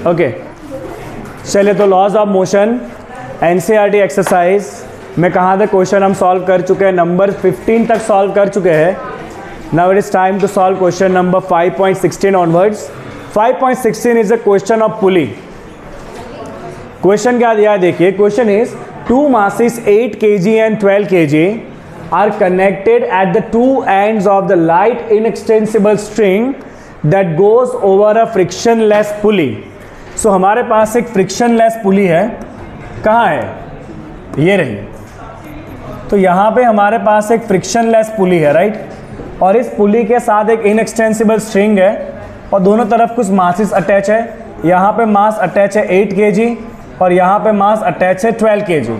Okay चलिए, तो laws of motion NCERT exercise में कहाँ तक क्वेश्चन हम सॉल्व कर चुके हैं, नंबर 15 तक सॉल्व कर चुके हैं। Now it is time to solve question number 5.16 onwards. 5.16 is a question of pulley. Question क्या दिया है देखिए, question is 2 masses 8 kg and 12 kg are connected at the two ends of the light inextensible string that goes over a frictionless pulley। सो हमारे पास एक frictionless पुली है, कहाँ है, ये रही। तो यहाँ पे हमारे पास एक फ्रिक्शनलेस पुली है, राइट। और इस पुली के साथ एक इनएक्सटेंसिबल स्ट्रिंग है और दोनों तरफ कुछ मासेस अटैच है। यहाँ पे मास अटैच है 8 kg और यहाँ पे मास अटैच है 12 kg,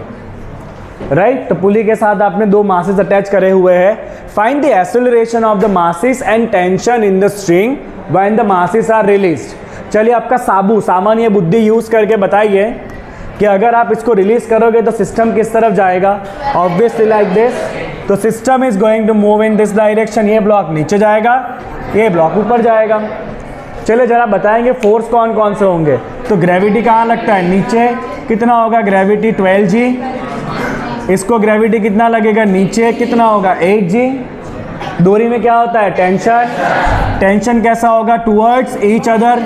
राइट। तो पुली के साथ आपने दो मासेस अटैच करे हुए हैं। Find the acceleration of the masses and tension in the string when the masses are released. चलिए, आपका सामान्य बुद्धि यूज करके बताइए कि अगर आप इसको रिलीज करोगे तो सिस्टम किस तरफ जाएगा। ऑब्वियसली लाइक दिस, तो system is going to move in this direction. ये ब्लॉक नीचे जाएगा, ये ब्लॉक ऊपर जाएगा। चलिए जरा बताएंगे फोर्स कौन कौन से होंगे। तो ग्रेविटी कहाँ लगता है, नीचे। कितना होगा ग्रेविटी, 12G। इसको ग्रेविटी कितना लगेगा, नीचे। कितना होगा, 8G। दूरी में क्या होता है, टेंशन। टेंशन कैसा होगा, टूवर्ड्स ईच अदर।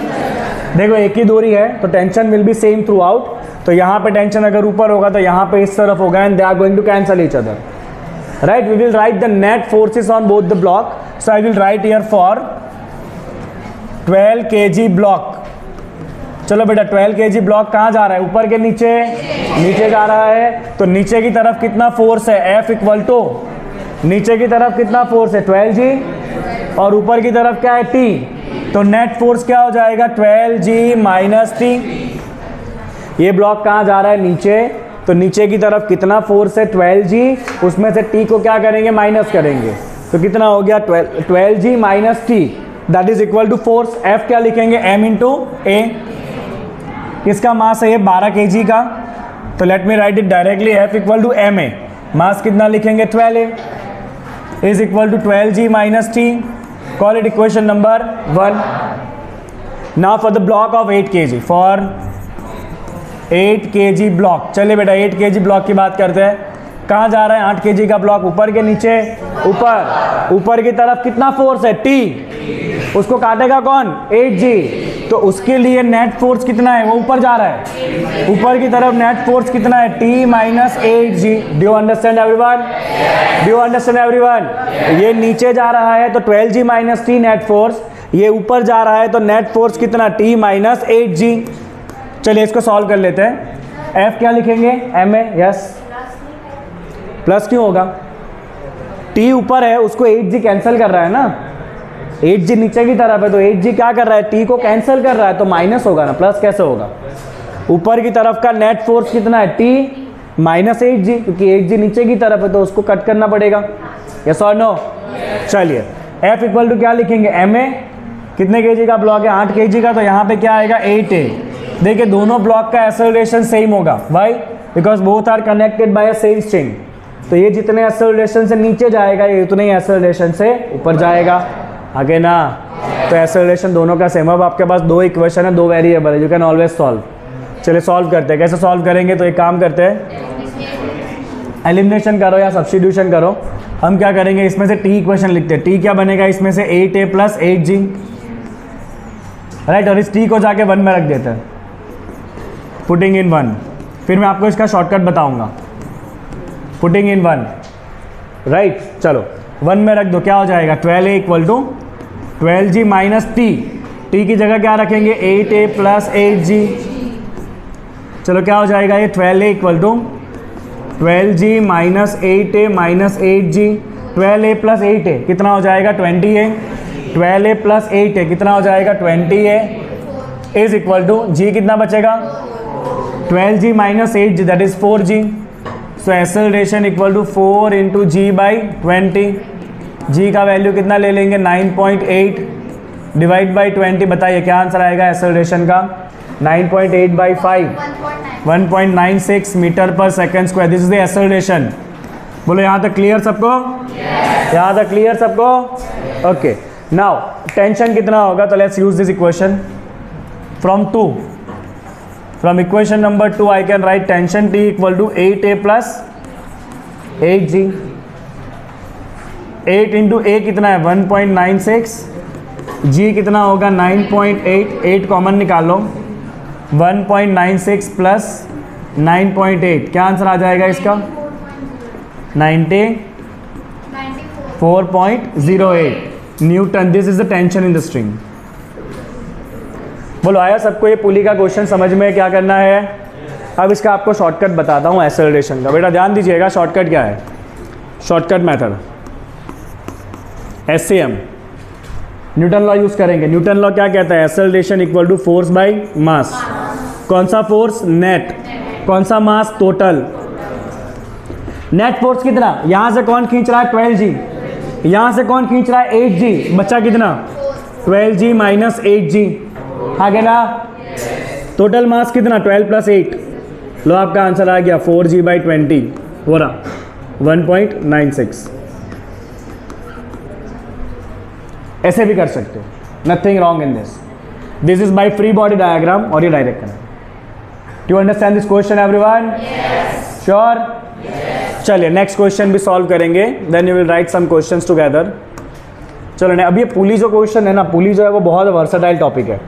देखो एक ही दूरी है तो tension will be same through out. तो यहाँ पे टेंशन अगर ऊपर होगा तो यहाँ पे इस तरफ होगा, and they are going to cancel each other, right. We will write the net forces on both the block. So I will write here for 12 kg block. चलो बेटा, 12 kg ब्लॉक कहाँ जा रहा है, ऊपर के नीचे, नीचे जा रहा है। तो नीचे की तरफ कितना फोर्स है, F इक्वल टू, नीचे की तरफ कितना फोर्स है 12G और ऊपर की तरफ क्या है T। तो नेट फोर्स क्या हो जाएगा 12G माइनस T। ये ब्लॉक कहाँ जा रहा है, नीचे। तो नीचे की तरफ कितना फोर्स है 12G, उसमें से T को क्या करेंगे, माइनस करेंगे। तो कितना हो गया 12G minus T, that is equal to force. F क्या लिखेंगे, M इंटू A। किसका मास है ये, 12 kg का। तो let me write it directly, F equal to MA। Mass कितना लिखेंगे, 12A is equal to 12G minus T। Call it equation number 1। Now for the block of 8 kg, for 8 kg block. चलिए बेटा 8 kg block की बात करते हैं। कहाँ जा रहा है 8 kg का ब्लॉक, ऊपर के नीचे, ऊपर। ऊपर की तरफ कितना फोर्स है, T। उसको काटेगा कौन, 8G। तो उसके लिए नेट फोर्स कितना है, वो ऊपर जा रहा है। ऊपर की तरफ नेट फोर्स कितना है, T minus 8G। Do you understand everyone, do you understand everyone. ये नीचे जा रहा है तो 12G minus T net force, ये ऊपर जा रहा है तो नेट फोर्स कितना, T माइनस 8G। चलिए इसको सॉल्व कर लेते हैं। F क्या लिखेंगे, MA, यस। प्लस क्यों होगा, T ऊपर है, उसको 8G कैंसिल कर रहा है ना। 8G नीचे की तरफ है तो 8G क्या कर रहा है, T को कैंसिल कर रहा है, तो माइनस होगा ना, प्लस कैसे होगा। ऊपर की तरफ का नेट फोर्स कितना है, T माइनस 8G, क्योंकि 8G नीचे की तरफ है तो उसको कट करना पड़ेगा, यस और नो। चलिए F इक्वल टू क्या लिखेंगे, MA। कितने kg का ब्लॉक है, 8 kg का। तो यहाँ पे क्या आएगा, 8A। देखिए दोनों ब्लॉक का एक्सेलरेशन सेम होगा, why, because both are connected by a same string. तो ये जितने एक्सेलरेशन से नीचे जाएगा ये उतने ही एक्सेलरेशन से ऊपर जाएगा, आगे ना। तो एक्सेलरेशन दोनों का सेम। अब आपके पास दो इक्वेशन है, दो वेरिएबल है, यू कैन ऑलवेज सॉल्व। चलिए सॉल्व करते हैं। कैसे सॉल्व करेंगे, तो एक काम करते हैं, एलिमिनेशन करो या सब्स्टिट्यूशन करो। हम क्या करेंगे, इसमें से T इक्वेशन लिखते हैं। T क्या बनेगा, इसमें से 8A प्लस 8G, राइट। और इस T को जाके 1 में रख देते हैं, पुटिंग इन 1। फिर मैं आपको इसका शॉर्टकट बताऊंगा, पुटिंग इन 1, राइट। चलो 1 में रख दो, क्या हो जाएगा 12A equal to 12G minus T। T की जगह क्या रखेंगे, 8A प्लस 8G। चलो क्या हो जाएगा ये 12A इक्वल टू 12G माइनस 8A minus 8G। 12A plus 8A कितना हो जाएगा, 20A। 12A प्लस 8A कितना हो जाएगा, 20A is equal to G कितना बचेगा, 12G minus 8G, that is 4G। So acceleration equal to 4 into G by 20। G का वैल्यू कितना ले लेंगे, 9.8 डिवाइड बाई 20। बताइए क्या आंसर आएगा एक्सेलरेशन का, 9.8 बाई 5, 1.96 मीटर पर second square. This is the acceleration. बोलो यहाँ तक क्लियर सबको, यहाँ तक क्लियर सबको, ओके। नाउ टेंशन कितना होगा, तो let's use this equation. From 2, from equation number 2 I can write tension T equal to 8A plus 8G। 8 into A कितना है 1.96, G कितना होगा 9.8, 8 कॉमन निकालो, 1.96 प्लस 9.8, क्या आंसर आ जाएगा इसका 94.08 Newton. This is the tension in the string. बोलो आया सबको ये पुली का क्वेश्चन समझ में? क्या करना है अब इसका आपको शॉर्टकट बताता हूँ एक्सेलरेशन का। बेटा ध्यान दीजिएगा, शॉर्टकट क्या है, shortcut method SCM, Newton law use करेंगे। न्यूटन लॉ क्या कहता है, acceleration equal to force by mass. कौन सा फोर्स, नेट, कौन सा मास, टोटल। नेट फोर्स कितना, यहां से कौन खींच रहा है 12G, यहां से कौन खींच रहा है 8G, बच्चा कितना 12G माइनस 8G, आगे ना टोटल मास कितना 12 प्लस 8, लो आपका आंसर आ गया 4G/20 हो रहा 1.96। ऐसे भी कर सकते हो, nothing wrong in this. This is by free body diagram और ये डायरेक्ट करना। Do you understand this question everyone? Sure? चलिए नेक्स्ट क्वेश्चन भी सॉल्व करेंगे, then you will write some questions together. चलो नहीं, अब ये पुली जो क्वेश्चन है ना, पुली जो है वो बहुत वर्सेटाइल टॉपिक है।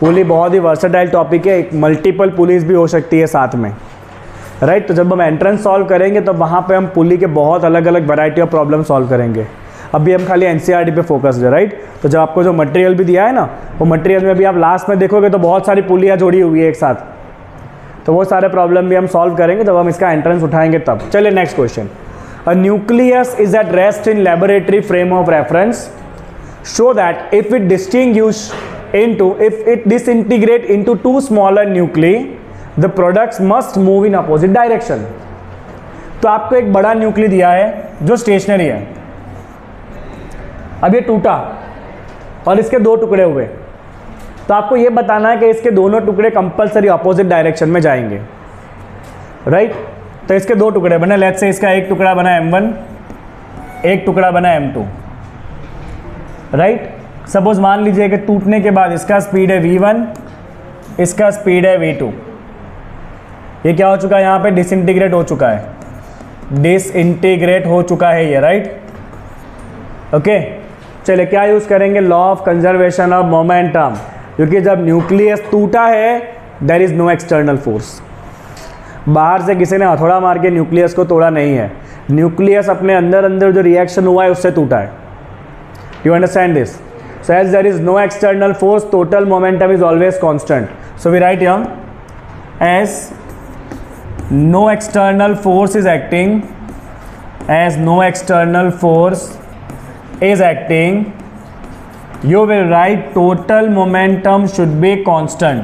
पुली बहुत ही वर्सेटाइल टॉपिक है, एक मल्टीपल पुलीज भी हो सकती है साथ में, राइट। तो जब हम एंट्रेंस सॉल्व करेंगे तो वहाँ पे हम पुली के बहुत अलग अलग वैरायटी ऑफ प्रॉब्लम सॉल्व करेंगे। अभी हम खाली एनसीईआरटी पे फोकस्ड है, राइट। तो जब आपको जो मटेरियल भी दिया है ना, वो मटेरियल में भी आप लास्ट में देखोगे तो बहुत सारी पुलियाँ जोड़ी हुई है एक साथ, तो वो सारे प्रॉब्लम भी हम सॉल्व करेंगे जब हम इसका एंट्रेंस उठाएंगे तब। चलिए next question. A nucleus is at rest in laboratory frame of reference, show that if it disintegrate into two smaller nuclei, the products must move in opposite direction। तो आपको एक बड़ा न्यूक्ली दिया है जो स्टेशनरी है, अब ये टूटा और इसके दो टुकड़े हुए, तो आपको ये बताना है कि इसके दोनों टुकड़े कंपलसरी अपोजिट डायरेक्शन में जाएंगे, राइट। तो इसके दो टुकड़े बने, लेट्स से इसका एक टुकड़ा बना M1, एक टुकड़ा बना M2, राइट। सपोज मान लीजिए कि टूटने के बाद इसका स्पीड है V1, इसका स्पीड है V2। ये क्या हो चुका है, यहाँ पे डिसइंटीग्रेट हो चुका है, डिसइंटीग्रेट हो चुका है ये, राइट। ओके चलिए क्या यूज़ करेंगे, law of conservation of momentum, क्योंकि जब न्यूक्लियस टूटा है there is no external force. बाहर से किसी ने हथौड़ा मार के न्यूक्लियस को तोड़ा नहीं है, न्यूक्लियस अपने अंदर अंदर जो रिएक्शन हुआ है उससे टूटा है। You understand this? So as there is no external force, total momentum is always constant. So we write here as no external force is acting, as no external force is acting, you will write total momentum should be constant.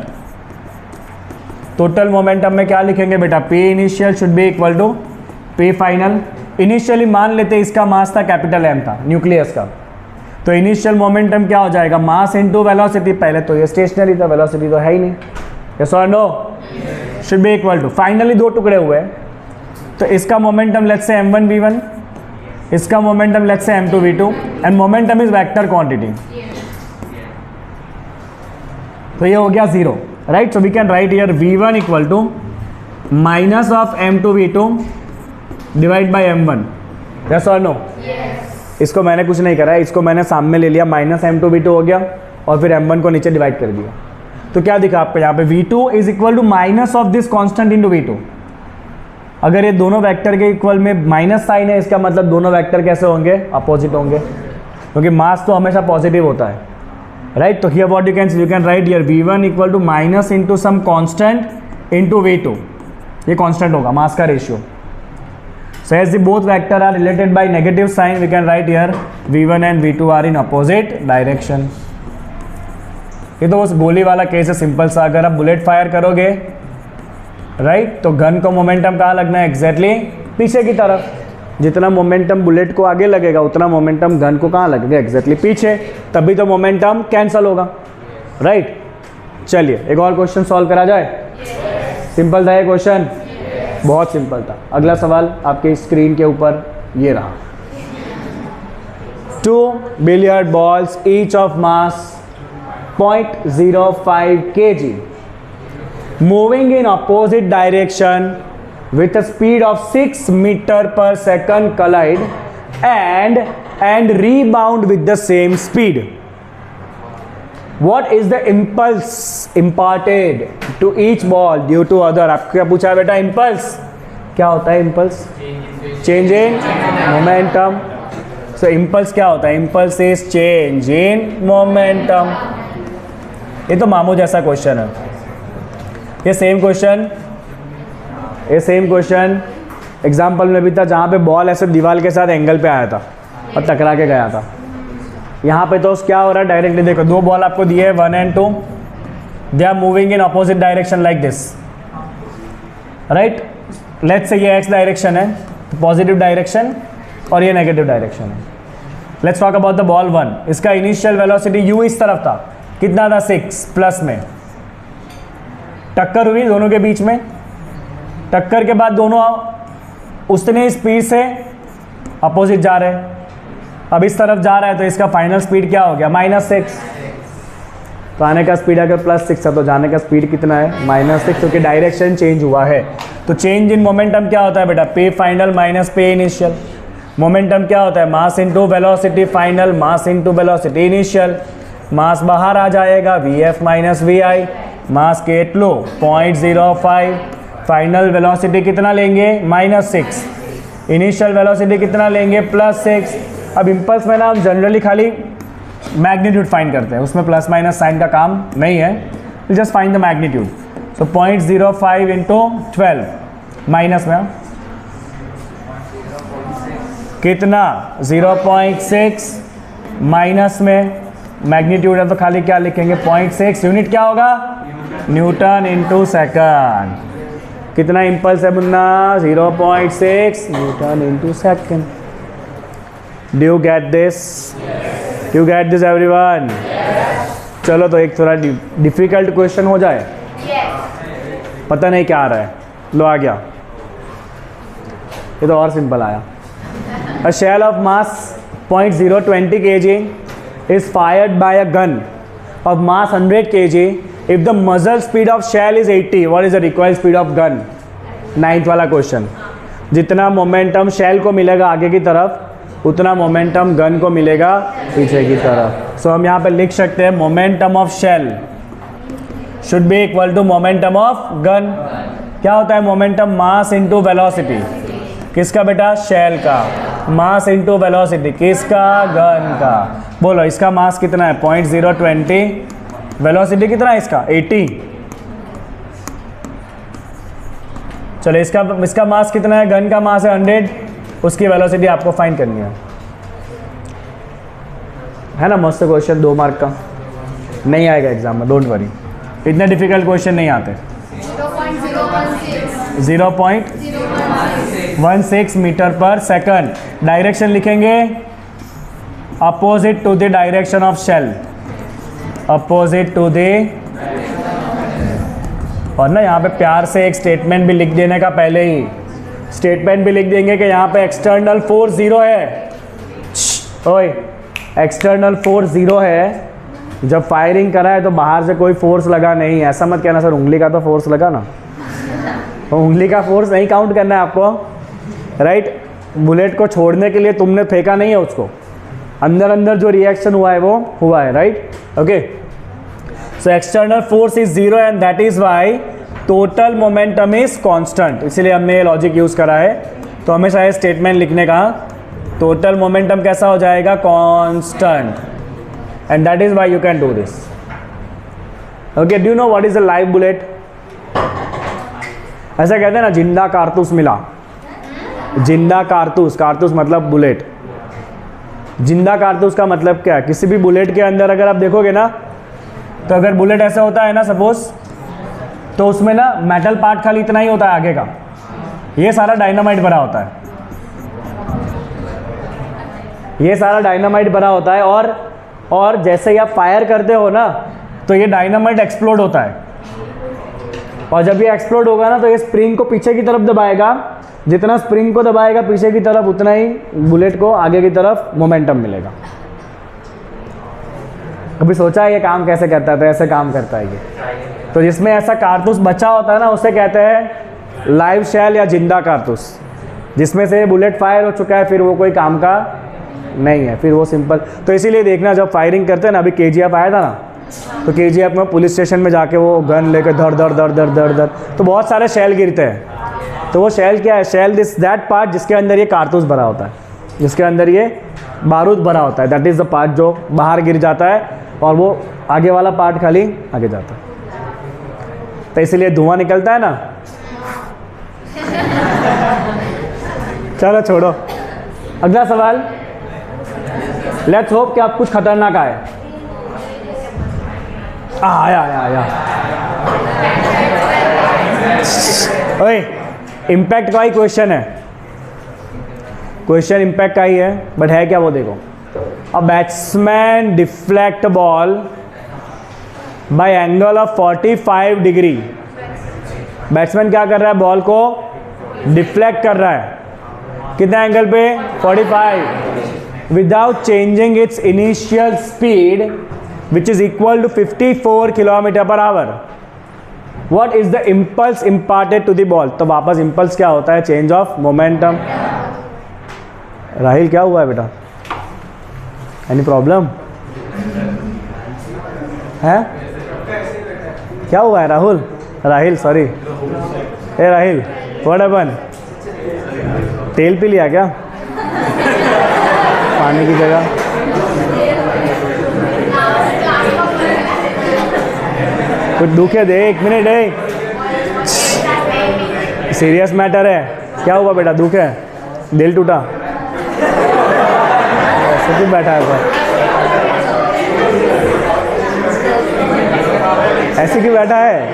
Total momentum में क्या लिखेंगे बेटा, P initial should be equal to P final। Initially मान लेते इसका मास था capital M था nucleus का, तो इनिशियल मोमेंटम क्या हो जाएगा, मास इनटू वेलोसिटी। पहले तो ये स्टेशनरी था, वेलोसिटी तो है ही नहीं, यस और no, should be equal to, finally दो टुकड़े हुए तो इसका momentum let's say M1 V1, इसका momentum let's say M2 V2, and momentum is vector quantity, तो ये हो गया 0, right. So we can write here V1 equal to minus of M2 V2 divide by M1, yes और no. इसको मैंने कुछ नहीं करा है, इसको मैंने सामने ले लिया, माइनस M2 V2 हो गया और फिर M1 को नीचे डिवाइड कर दिया, तो क्या दिखा आपको यहाँ पे V2 is equal to minus of this constant into V2। अगर ये दोनों वेक्टर के इक्वल में माइनस साइन है, इसका मतलब दोनों वेक्टर कैसे होंगे, अपोजिट होंगे, क्योंकि मास तो हमेशा पॉजिटिव होता है, राइट। तो here what you can write here V1 equal to minus into some constant into V2, ये कांस्टेंट होगा मास का ratio. So as the both vector are related by negative sign, we can write here V1 and V2 are in opposite direction। ये तो बस गोली वाला case है simple सा। अगर आप बुलेट फायर करोगे, राइट, तो गन को मोमेंटम कहाँ लगना है, एग्जैक्टली पीछे की तरफ। जितना मोमेंटम बुलेट को आगे लगेगा उतना मोमेंटम गन को कहाँ लगेगा, एग्जैक्टली पीछे, तभी तो मोमेंटम कैंसल होगा, राइट। चलिए एक और क्वेश्चन सॉल्व करा जाए। सिंपल था ये क्वेश्चन, बहुत सिंपल था। अगला सवाल आपके स्क्रीन के ऊपर ये रहा, 2 billiard balls each of mass 0.05 kg. Moving in opposite direction with a speed of 6 meter per second collide and rebound with the same speed. What is the impulse imparted to each ball due to other? आपको क्या पूछा है बेटा? impulse क्या होता है? impulse change in momentum. So impulse क्या होता है? impulse is change in momentum. ये तो मामू जैसा क्वेश्चन है. ये सेम क्वेश्चन एग्जाम्पल में भी था, जहाँ पे बॉल ऐसे दीवार के साथ एंगल पे आया था और टकरा के गया था. यहाँ पे तो क्या हो रहा है? डायरेक्टली देखो, दो बॉल आपको दिए हैं 1 and 2, they are moving in opposite direction like this, right. Let's say ये एक्स डायरेक्शन है, पॉजिटिव डायरेक्शन, और ये नेगेटिव डायरेक्शन है. Let's talk about the ball 1. इसका इनिशियल वेलोसिटी यू इस तरफ था, कितना था? 6 प्लस में. टक्कर हुई दोनों के बीच में, टक्कर के बाद दोनों उतने स्पीड से अपोजिट जा रहे हैं. अब इस तरफ जा रहा है तो इसका फाइनल स्पीड क्या हो गया? -6. तो आने का स्पीड अगर +6 है तो जाने का स्पीड कितना है? -6, क्योंकि डायरेक्शन चेंज हुआ है. तो चेंज इन मोमेंटम क्या होता है बेटा? P final minus P initial. Momentum क्या होता है? Mass into velocity final, mass into velocity initial. Mass बाहर आ जाएगा, VF माइनस VI. मास गेट लो 0.05. फाइनल वेलोसिटी कितना लेंगे? -6. इनिशियल वेलोसिटी कितना लेंगे? +6. अब इम्पल्स में ना हम जनरली खाली मैग्नीट्यूड फाइंड करते हैं, उसमें प्लस माइनस साइन का काम नहीं है. Just find the magnitude. So 0.05 into 12 minus में कितना? 0.6 माइनस में मैग्नीट्यूड है तो खाली क्या लिखेंगे? 0.6. यूनिट क्या होगा? Newton into second. कितना इम्पल्स है Munna? 0.6 Newton into second. Do you get this? Do you get this everyone? चलो तो एक थोड़ा डिफिकल्ट क्वेश्चन हो जाए. पता नहीं क्या आ रहा है. लो आ गया. ये तो और सिंपल आया. A shell of mass 0.020 kg is fired by a gun of mass 100 kg. If the muzzle speed of shell is 80, what is the recoil speed of gun? 9th वाला क्वेश्चन. जितना मोमेंटम शेल को मिलेगा आगे की तरफ, उतना momentum gun को मिलेगा पीछे की तरफ. सो हम यहाँ पे लिख सकते हैं momentum of shell should be equal to momentum of gun. क्या होता है मोमेंटम? मास इंटू वेलोसिटी. किसका बेटा? शेल का. मास इंटू वेलोसिटी किसका? गन का. बोलो इसका मास कितना है? 0.020. वेलोसिटी कितना है इसका? 80. चलो इसका मास कितना है? गन का मास है 100. उसकी वेलोसिटी आपको फाइंड करनी है ना. मस्त क्वेश्चन, 2 मार्क का. नहीं आएगा एग्जाम में, डोंट वरी. इतने डिफिकल्ट क्वेश्चन नहीं आते. 0.16 मीटर पर सेकंड. डायरेक्शन लिखेंगे opposite to the direction of shell. Opposite to the. और ना यहाँ पे प्यार से एक स्टेटमेंट भी लिख देने का, पहले ही स्टेटमेंट भी लिख देंगे कि यहाँ पे एक्सटर्नल फोर्स 0 है. ओए एक्सटर्नल फोर्स 0 है. जब फायरिंग करा है तो बाहर से कोई फोर्स लगा नहीं. ऐसा मत कहना सर उंगली का तो फोर्स लगा ना. तो उंगली का फोर्स नहीं काउंट करना है आपको, राइट. बुलेट को छोड़ने के लिए तुमने फेंका नहीं है उसको, अंदर अंदर जो रिएक्शन हुआ है वो हुआ है, right. Okay. So external force is 0 and that is why total momentum is constant. इसलिए हमने ये लॉजिक यूज करा है. तो हमेशा ये स्टेटमेंट लिखने का, टोटल मोमेंटम कैसा हो जाएगा? Constant. And that is why you can do this. Okay. Do you know what is a live bullet? ऐसा कहते हैं ना, जिंदा कारतूस मिला. जिंदा कारतूस. कारतूस मतलब बुलेट. जिंदा कारतूस का मतलब क्या है? किसी भी बुलेट के अंदर अगर आप देखोगे ना, तो अगर बुलेट ऐसा होता है ना सपोज, तो उसमें ना मेटल पार्ट खाली इतना ही होता है आगे का. ये सारा डायनामाइट भरा होता है. ये सारा डायनामाइट भरा होता है. और जैसे ही आप फायर करते हो ना, तो ये डायनामाइट एक्सप्लोड होता है. और जब ये एक्सप्लोड होगा ना, तो ये स्प्रिंग को पीछे की तरफ दबाएगा. जितना स्प्रिंग को दबाएगा पीछे की तरफ, उतना ही बुलेट को आगे की तरफ मोमेंटम मिलेगा. कभी सोचा है ये काम कैसे करता है? तो ऐसे काम करता है ये। तो जिसमें ऐसा कारतूस बचा होता है ना, उसे कहते हैं लाइव शेल या जिंदा कारतूस। जिसमें से बुलेट फायर हो चुका है, फिर वो कोई काम का नहीं है, फिर वो सिंपल। तो इसीलिए देखना, जब फायरिंग करते हैं ना, अभी KGF आया था ना, तो KGF में पुलिस स्टेशन में जाके वो गन लेकर धड़ धड़ धड़ धड़ धड़ धड़, तो बहुत सारे शेल गिरते हैं। तो वो शेल क्या है? शेल दिस दैट पार्ट जिसके अंदर ये कारतूस भरा होता है, जिसके अंदर ये बारूद भरा होता है, दैट इज़ द पार्ट जो बाहर गिर जाता है, और वो आगे वाला पार्ट खाली आगे जाता है। तो इसलिए धुआं निकलता है ना। चलो छोड़ो, अगला सवाल। लेट्स होप कि आप कुछ खतरनाक आए। आया आया आया। ओए, इम्पैक्ट का ही क्वेश्चन है, क्वेश्चन इम्पैक्ट का ही है, बट है क्या वो देखो। A batsman deflect ball by angle of 45 degree. Batsman क्या कर रहा है? बॉल को डिफ्लेक्ट कर रहा है, कितना एंगल पे? 45, without changing its initial speed which is equal to 54 kilometre per hour. What is the impulse imparted to the ball? तो वापस impulse क्या होता है? Change of momentum. राहिल क्या हुआ है बेटा? एनी प्रॉब्लम है? क्या हुआ है Rahul? Rahil sorry, A Rahil, what happen? तेल पी लिया क्या पानी की जगह? कुछ दुखे दे, 1 मिनट है, सीरियस मैटर है। क्या हुआ बेटा? दुख है? दिल टूटा? ऐसे क्यों बैठा है सर? ऐसे क्यों बैठा है?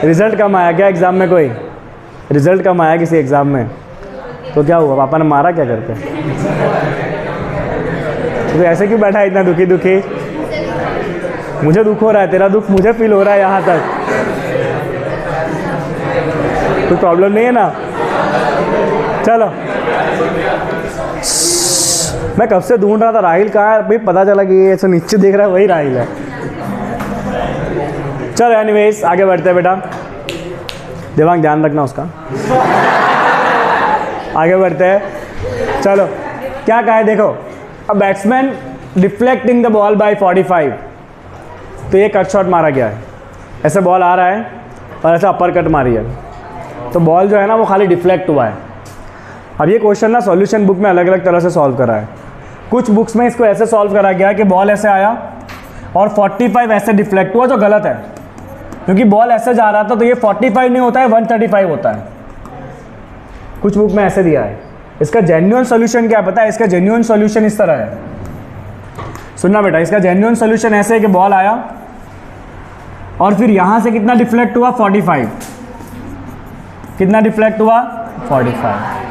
रिजल्ट कम आया क्या एग्ज़ाम में? कोई रिजल्ट कम आया किसी एग्ज़ाम में? तो क्या हुआ? पापा ने मारा क्या करके? तो ऐसे क्यों बैठा है इतना दुखी दुखी? मुझे दुख हो रहा है, तेरा दुख मुझे फील हो रहा है यहाँ तक। कोई प्रॉब्लम नहीं है ना? चलो, मैं कब से ढूंढ रहा था राहिल कहाँ है भाई, पता चला कि ये नीचे देख रहा है वही राहिल है। चलो एनीवेज आगे बढ़ते हैं बेटा, दिमाग ध्यान रखना उसका। आगे बढ़ते हैं। चलो क्या कहा है देखो, a batsman deflecting the ball by 45। तो ये कट शॉट मारा गया है, ऐसे बॉल आ रहा है और ऐसे अपर कट मारी है, तो बॉल जो है ना वो खाली डिफ्लेक्ट हुआ है। अब ये क्वेश्चन ना सॉल्यूशन बुक में अलग अलग तरह से सॉल्व करा है। कुछ बुक्स में इसको ऐसे सॉल्व करा गया कि बॉल ऐसे आया और 45 ऐसे डिफ्लेक्ट हुआ, जो गलत है, क्योंकि बॉल ऐसे जा रहा था तो ये 45 नहीं होता है, 135 होता है। कुछ बुक में ऐसे दिया है। इसका जेन्युइन सॉल्यूशन क्या पता है? इसका जेन्युइन सॉल्यूशन इस तरह है, सुनना बेटा। इसका जेन्युइन सॉल्यूशन ऐसे है कि बॉल आया और फिर यहां से कितना डिफ्लेक्ट हुआ? 45। कितना डिफ्लेक्ट हुआ? 45।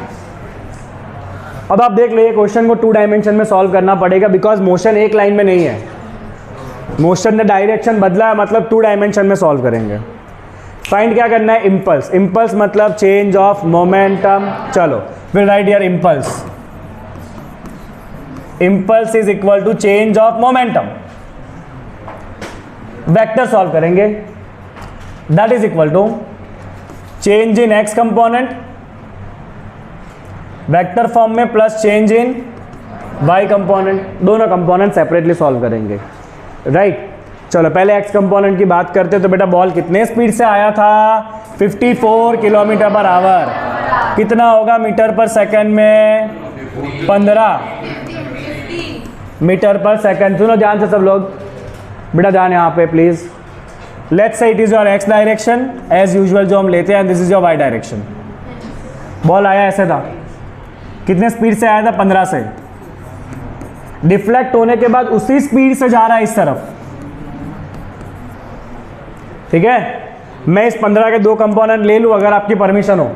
अब आप देख लीजिए, क्वेश्चन को 2 डायमेंशन में सॉल्व करना पड़ेगा, बिकॉज मोशन एक लाइन में नहीं है, मोशन ने डायरेक्शन बदला है, मतलब 2 डायमेंशन में सॉल्व करेंगे। फाइंड क्या करना है? इम्पल्स। इम्पल्स मतलब चेंज ऑफ मोमेंटम। चलो will write here impulse. Impulse is equal to change of momentum. Vector solve करेंगे, that is equal to change in x component vector form में plus change in y component. दोनों component separately solve करेंगे, right. चलो पहले x component की बात करते हैं। तो बेटा बॉल कितने स्पीड से आया था? 54 किलोमीटर पर आवर। कितना होगा मीटर पर सेकंड में? 15 मीटर पर सेकंड। सुनो ध्यान से सब लोग, बेटा ध्यान यहाँ पे please. Let's say it is your x direction as usual जो हम लेते हैं, this is your y direction. Ball आया ऐसे था, कितने स्पीड से आया था? 15 से। डिफ्लेक्ट होने के बाद उसी स्पीड से जा रहा है इस तरफ, ठीक है। मैं इस 15 के 2 कंपोनेंट ले लूं अगर आपकी परमिशन हो।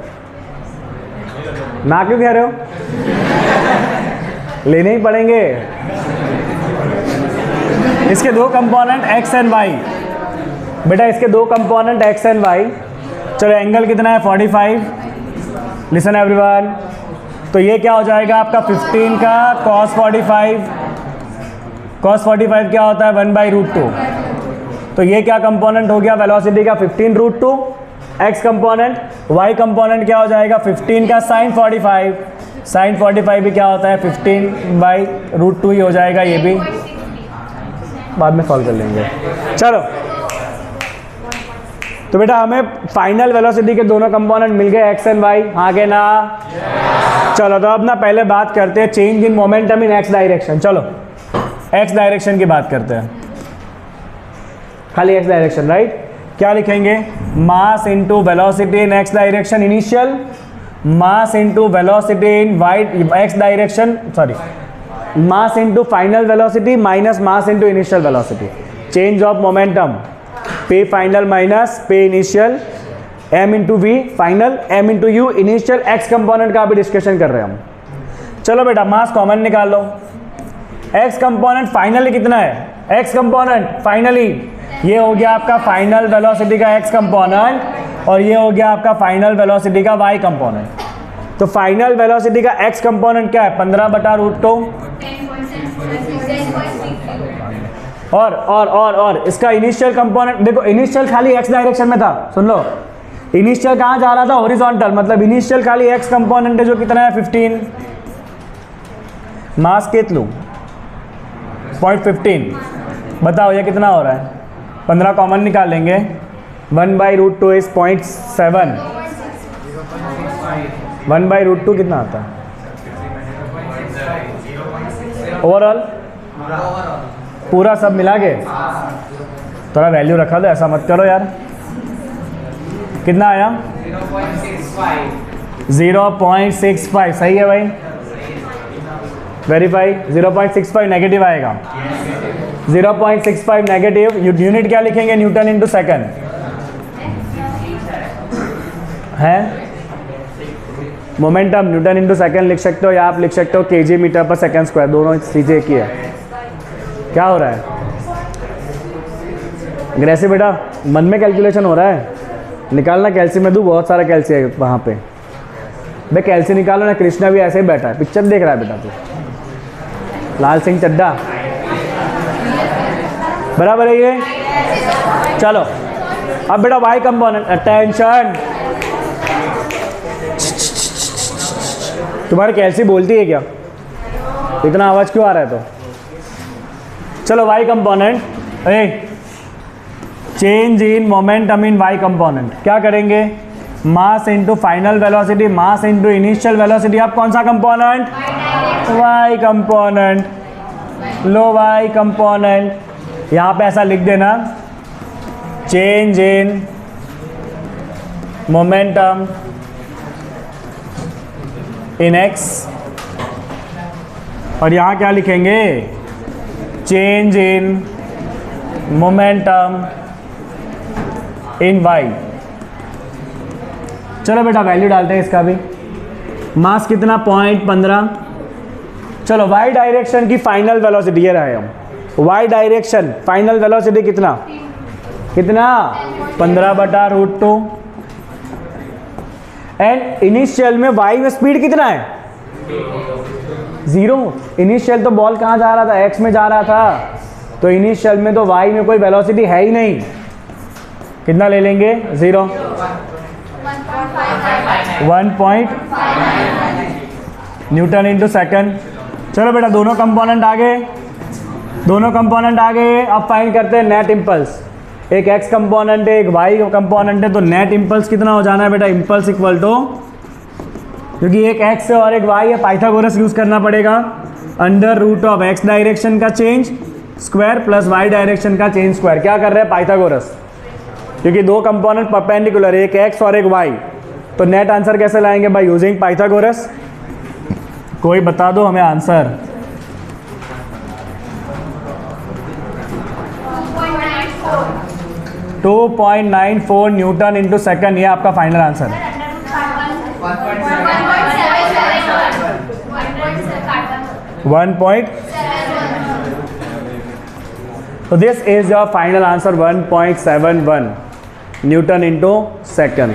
ना क्यों कह रहे हो? लेने ही पड़ेंगे। इसके 2 कंपोनेंट एक्स एंड वाई। बेटा इसके 2 कंपोनेंट एक्स एंड वाई। चलो एंगल कितना है? 45। लिसन एवरीवन, तो ये क्या हो जाएगा आपका 15 का cos 45, cos 45 क्या होता है 1/√2। तो ये क्या कंपोनेंट हो गया वेलोसिटी का 15√2 x कंपोनेंट, y कंपोनेंट क्या हो जाएगा 15 का sin 45, sin 45 भी क्या होता है 15/√2 ही हो जाएगा, ये भी बाद में सॉल्व कर लेंगे। चलो तो बेटा हमें फाइनल वेलोसिटी के दोनों कंपोनेंट मिल गए x एंड y, हाँ के ना। चलो तो अब ना पहले बात करते हैं change in momentum in x direction. चलो x डायरेक्शन की बात करते हैं, खाली x डायरेक्शन, राइट। क्या लिखेंगे mass into velocity in x direction initial, mass into velocity in y x direction, sorry mass into final velocity minus mass into initial velocity, change of momentum p final minus p initial, m into v final, m into u initial, x component का भी discussion कर रहे हैं हम। चलो बेटा मास common निकाल लो, x component finally कितना है, x कंपोनेंट फाइनली ये हो गया आपका फाइनल वेलोसिटी का x कंपोनेंट, और ये हो गया आपका फाइनल वेलोसिटी का y कंपोनेंट। तो फाइनल वेलोसिटी का x कंपोनेंट क्या है 15/√2, और इसका इनिशियल कंपोनेंट देखो, इनिशियल खाली x डायरेक्शन में था, सुन लो इनिशियल कहाँ जा रहा था हॉरिजॉन्टल, मतलब इनिशियल खाली x कंपोनेंट है जो कितना है 15, मास कितना 0.15, बताओ ये कितना हो रहा है, 15 कॉमन निकालेंगे 1/√2 इज 0.7, 1/√2 कितना आता है ओवरऑल, पूरा सब मिला के, थोड़ा वैल्यू रखा दो, ऐसा मत करो यार। कितना आया 0.65, सही है भाई, वेरीफाई 0.65 नेगेटिव आएगा, 0.65 नेगेटिव। यूनिट क्या लिखेंगे न्यूटन इंटू सेकेंड है, मोमेंटम न्यूटन इंटू सेकेंड लिख सकते हो, या आप लिख सकते हो kg मीटर पर सेकेंड स्क्वायर, दोनों चीज़ें एक ही है। क्या हो रहा है अग्रेसिव बेटा, मन में कैलकुलेशन हो रहा है, निकालना कैल्सी में दूँ, बहुत सारा कैल्सी है वहाँ पे, भाई कैल्सी निकालो ना। कृष्णा भी ऐसे ही बैठा है, पिक्चर देख रहा है बेटा तू, लाल सिंह चड्डा, बराबर है ये। चलो अब बेटा वाई कंपोनेंट, अटेंशन, तुम्हारी कैल्सी बोलती है क्या, इतना आवाज क्यों आ रहा है? तो चलो y component, change in momentum in y component क्या करेंगे, mass into final velocity mass into initial velocity. अब कौन सा कंपोनेंट, वाई कंपोनेंट, लो वाई कंपोनेंट, यहाँ पे ऐसा लिख देना change in momentum in x, और यहाँ क्या लिखेंगे change in momentum in y. चलो बेटा वैल्यू डालते हैं इसका भी, मास कितना 0.15। चलो वाई डायरेक्शन की फाइनल वेलोसिटी ये रहे हम, वाई डायरेक्शन फाइनल वेलोसिटी कितना 15/√2, एंड इनिशियल में वाई में स्पीड कितना है 0। इनिशियल तो बॉल कहाँ जा रहा था, एक्स में जा रहा था, तो इनिशियल में तो वाई में कोई वेलोसिटी है ही नहीं, कितना ले लेंगे 0, 1.5 न्यूटन इंटू सेकेंड। चलो बेटा दोनों कंपोनेंट आ गए, दोनों कंपोनेंट आ गए। अब फाइंड करते हैं नेट इम्पल्स, एक एक्स कंपोनेंट है एक वाई कंपोनेंट है, तो नेट इम्पल्स कितना हो जाना है बेटा, इम्पल्स इक्वल टू, क्योंकि एक एक्स है और एक वाई है, पाइथागोरस यूज करना पड़ेगा, √ऑफ एक्स डायरेक्शन का change square plus y direction का चेंज स्क्वायर। क्या कर रहे हैं पाइथागोरस, क्योंकि दो कंपोनेंट परपेंडिकुलर, एक एक्स और एक वाई, तो नेट आंसर कैसे लाएंगे बाय यूजिंग पाइथागोरस। कोई बता दो हमें answer. Two 2.94 newton into second, ये आपका फाइनल आंसर है। 1. तो this is your final answer 1.71 newton into second.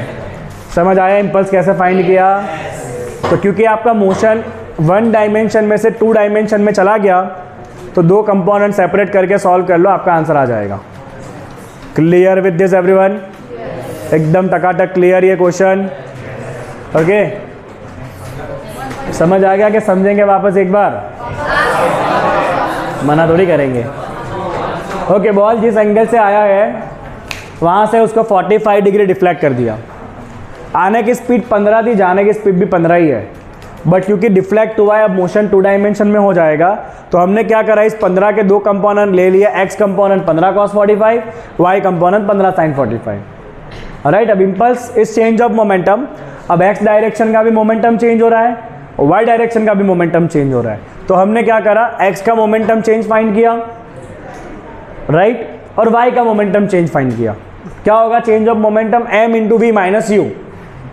समझ आया इम्पल्स कैसे फाइंड किया? तो क्योंकि आपका मोशन 1 डायमेंशन में से 2 डायमेंशन में चला गया, तो 2 कंपोनेंट सेपरेट करके सॉल्व कर लो, आपका आंसर आ जाएगा। Clear with this everyone? एकदम टकाटक क्लियर ये क्वेश्चन? ओके, समझ आ गया कि समझेंगे वापस एक बार? मना थोड़ी करेंगे। ओके, बॉल जिस एंगल से आया है वहाँ से उसको 45 डिग्री डिफ्लेक्ट कर दिया। आने की स्पीड 15 थी, जाने की स्पीड भी 15 ही है, बट क्योंकि डिफ्लेक्ट हुआ है, अब मोशन 2 डायमेंशन में हो जाएगा, तो हमने क्या करा, इस 15 के 2 कंपोनेंट ले लिए। X component 15 cos 45, y component 15 sin 45। Right, अब impulse is change of momentum, अब एक्स डायरेक्शन का भी मोमेंटम चेंज हो रहा है, वाई डायरेक्शन का भी मोमेंटम चेंज हो रहा है। तो हमने क्या करा, एक्स का मोमेंटम चेंज फाइंड किया, राइट, और वाई का मोमेंटम चेंज फाइंड किया। क्या होगा, change of momentum m into v minus u.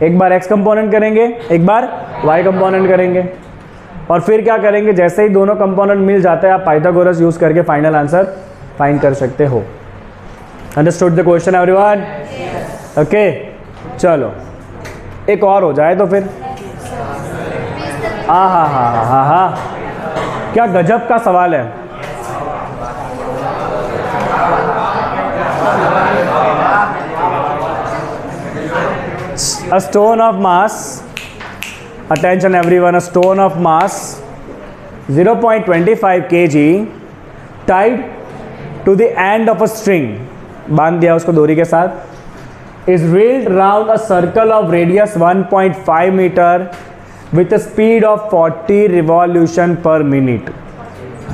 एक बार x कंपोनेंट करेंगे, एक बार y कंपोनेंट करेंगे, और फिर क्या करेंगे, जैसे ही दोनों कंपोनेंट मिल जाते हैं, आप पाइथागोरस यूज करके फाइनल आंसर फाइंड कर सकते हो। Understood the question everyone? Okay, चलो एक और हो जाए तो फिर। हाँ, क्या गजब का सवाल है। A stone of mass, attention everyone, a stone of mass 0.25 kg tied to the end of a string, बांध दिया उसको डोरी के साथ, is wheeled round a circle of radius 1.5 meter with a speed of 40 revolution per minute।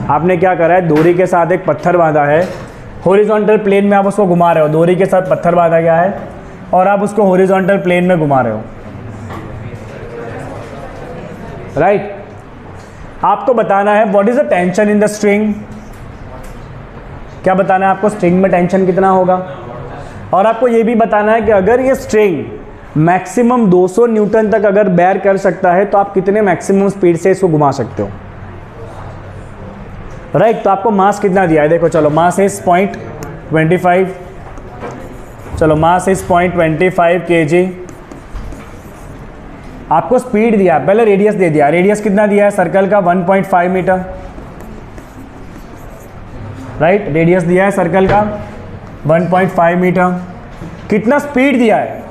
आपने क्या करा है, डोरी के साथ एक पत्थर बांधा है, हॉरिजॉन्टल प्लेन में आप उसको घुमा रहे हो। डोरी के साथ पत्थर बांधा गया है और आप उसको हॉरिजॉन्टल प्लेन में घुमा रहे हो, राइट। आपको बताना है what is the tension in the string. क्या बताना है आपको, स्ट्रिंग में टेंशन कितना होगा, और आपको ये भी बताना है कि अगर ये स्ट्रिंग मैक्सिमम 200 न्यूटन तक अगर बेयर कर सकता है, तो आप कितने मैक्सिमम स्पीड से इसको घुमा सकते हो, राइट। तो आपको मास कितना दिया है, देखो, चलो मास इज 0.25, चलो मास इज 0.25 kg। आपको स्पीड दिया, पहले रेडियस दे दिया, रेडियस कितना दिया है सर्कल का, 1.5 मीटर, राइट। रेडियस दिया है सर्कल का 1.5 मीटर। कितना स्पीड दिया है,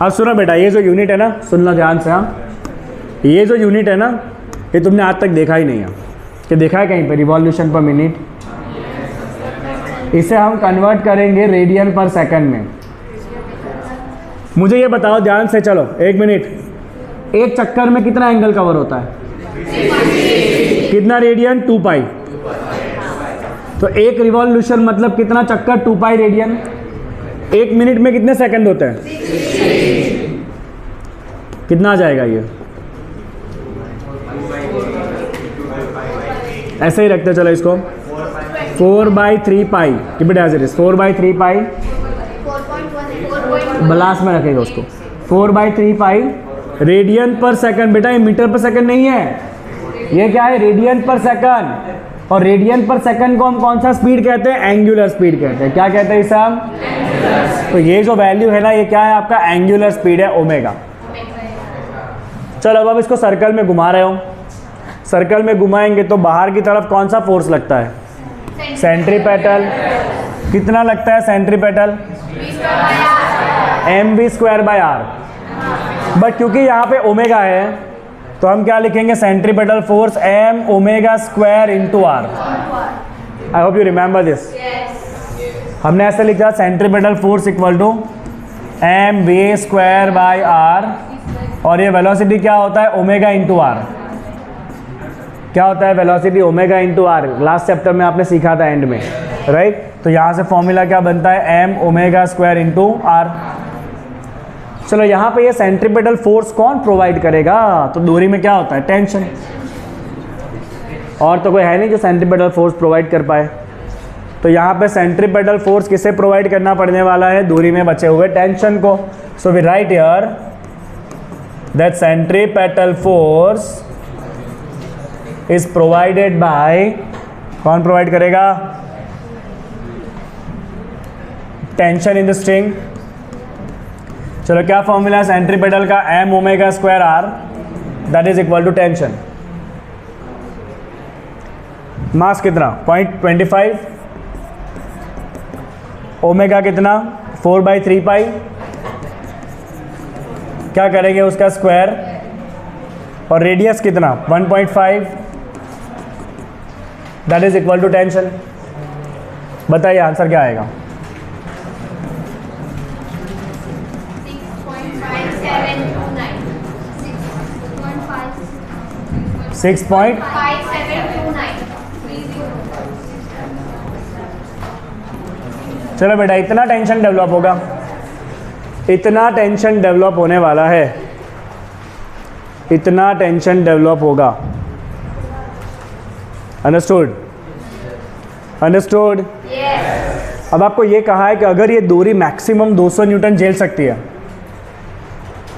अब सुनो बेटा, ये जो यूनिट है ना, सुनना ध्यान से, हाँ, ये जो यूनिट है ना, ये तुमने आज तक देखा ही नहीं है कि देखा है कहीं पे, रिवॉल्यूशन पर मिनट। इसे हम कन्वर्ट करेंगे रेडियन पर सेकंड में। मुझे ये बताओ ध्यान से, चलो 1 मिनट, एक चक्कर में कितना एंगल कवर होता है, कितना रेडियन, 2 पाई। तो एक रिवॉल्यूशन मतलब कितना चक्कर, 2 पाई रेडियन। 1 मिनट में कितने सेकंड होते हैं, कितना आ जाएगा ये, ऐसे ही रखते चलो इसको, 4/3 pi, keep it as it is, 4/3 pi, ब्लास में रखेगा उसको, 4/3 पाई रेडियन पर सेकंड। बेटा ये मीटर पर सेकंड नहीं है, ये क्या है, रेडियन पर सेकंड। और रेडियन पर सेकंड को हम कौन सा स्पीड कहते हैं, एंगुलर स्पीड कहते हैं। क्या कहते हैं इसे हम, तो ये जो वैल्यू है ना, ये क्या है आपका, एंगुलर स्पीड है, ओमेगा। चलो अब इसको सर्कल में घुमा रहे हो, सर्कल में घुमाएंगे तो बाहर की तरफ कौन सा फोर्स लगता है, सेंट्रीपेटल। कितना लगता है सेंट्रीपेटल, mv²/r। बट क्योंकि यहाँ पे ओमेगा है, तो हम क्या लिखेंगे, centripetal force m ω² into r। I hope you remember this. हमने ऐसे लिखा, centripetal force equal to mv²/r, और ये वेलोसिटी क्या होता है, ओमेगा इंटू r। क्या होता है velocity, omega into r. Last chapter में आपने सीखा था एंड में, राइट। तो यहाँ से फॉर्मूला क्या बनता है, m ω² इंटू आर। चलो यहाँ पे ये सेंट्रीपेटल फोर्स कौन प्रोवाइड करेगा, तो डोरी में क्या होता है, टेंशन। और तो कोई है नहीं जो सेंट्रीपेटल फोर्स प्रोवाइड कर पाए, तो यहाँ पे सेंट्रीपेटल फोर्स किसे प्रोवाइड करना पड़ने वाला है, डोरी में बचे हुए टेंशन को। So we write here that centripetal force is provided by, कौन प्रोवाइड करेगा, टेंशन इन द स्ट्रिंग। चलो क्या फॉर्मूला है सेंट्रीपेटल का, m omega square r that is equal to tension. Mass कितना 0.25, ओमेगा कितना 4/3 पाई, क्या करेंगे उसका स्क्वायर, और रेडियस कितना 1.5 that is equal to tension. बताइए आंसर क्या आएगा। 6.5729। चलो बेटा, इतना टेंशन डेवलप होगा, इतना टेंशन डेवलप होने वाला है, इतना टेंशन डेवलप होगा। अंडरस्टूड? अंडरस्टूड? अब आपको ये कहा है कि अगर ये डोरी मैक्सिमम 200 न्यूटन झेल सकती है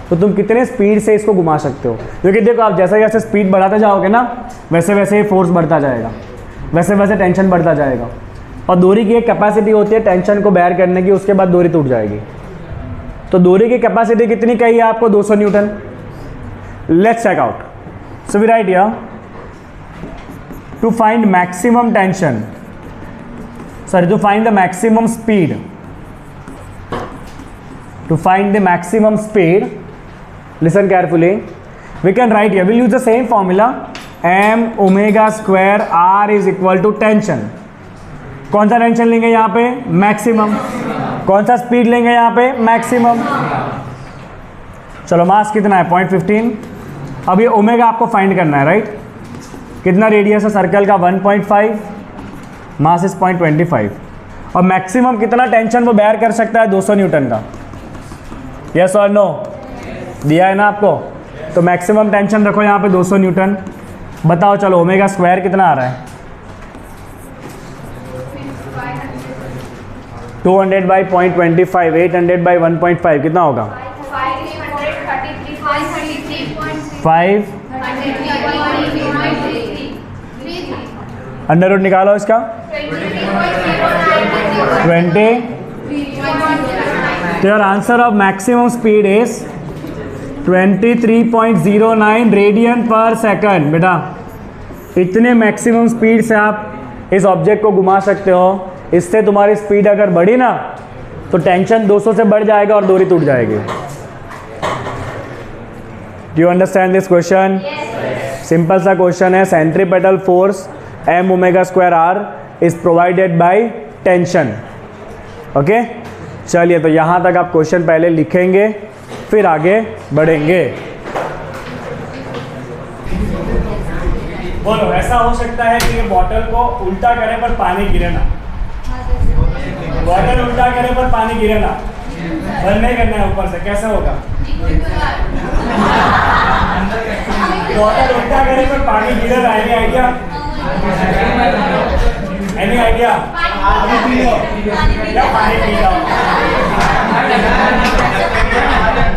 तो तुम कितने स्पीड से इसको घुमा सकते हो। क्योंकि देखो, आप जैसे जैसे स्पीड बढ़ाते जाओगे ना, वैसे वैसे फोर्स बढ़ता जाएगा, वैसे वैसे टेंशन बढ़ता जाएगा। और डोरी की एक कैपेसिटी होती है टेंशन को बेयर करने की, उसके बाद डोरी टूट जाएगी। तो डोरी की कैपेसिटी कितनी कही है आपको? 200 newton. Let's check out. So we write here to find maximum tension, sorry, to find the maximum speed, to find the maximum speed, listen carefully, we can write here, we'll use the same formula, m omega square r is equal to tension। कौन सा tension लेंगे यहाँ पे? Maximum. कौन सा speed लेंगे यहाँ पे? मैक्सिमम। चलो मास कितना है? 0.15। अब ये ओमेगा आपको फाइंड करना है, राइट? कितना रेडियस है सर्कल का? 1.5, मास इज 0.25। और मैक्सिमम कितना टेंशन वो बेयर कर सकता है? 200 न्यूटन का। यस और नो? दिया है ना आपको? तो मैक्सिमम टेंशन रखो यहाँ पे 200 न्यूटन। बताओ चलो ओमेगा स्क्वायर कितना आ रहा है? 200/0.25, 800/1.5 कितना होगा? 5 अंडर रूट निकालो इसका 20। तो your answer of maximum speed is 23.09 radian पर सेकंड। बेटा, इतने मैक्सिमम स्पीड से आप इस ऑब्जेक्ट को घुमा सकते हो। इससे तुम्हारी स्पीड अगर बढ़ी ना तो टेंशन 200 से बढ़ जाएगा और डोरी टूट जाएगी। Do you understand this question? Simple सा क्वेश्चन है। Centripetal force m omega square r is provided by tension. Okay, चलिए तो यहाँ तक आप क्वेश्चन पहले लिखेंगे, फिर आगे बढ़ेंगे। बोलो, ऐसा हो सकता है कि ये बॉटल को उल्टा करे पर पानी गिरे ना? बॉटल उल्टा करे पर पानी गिरे ना? बंद नहीं करना है ऊपर से, कैसे होगा? बॉटल उल्टा करे पर पानी गिरे ना? Any idea? Any idea? पानी पी लो। क्या पानी पी लो?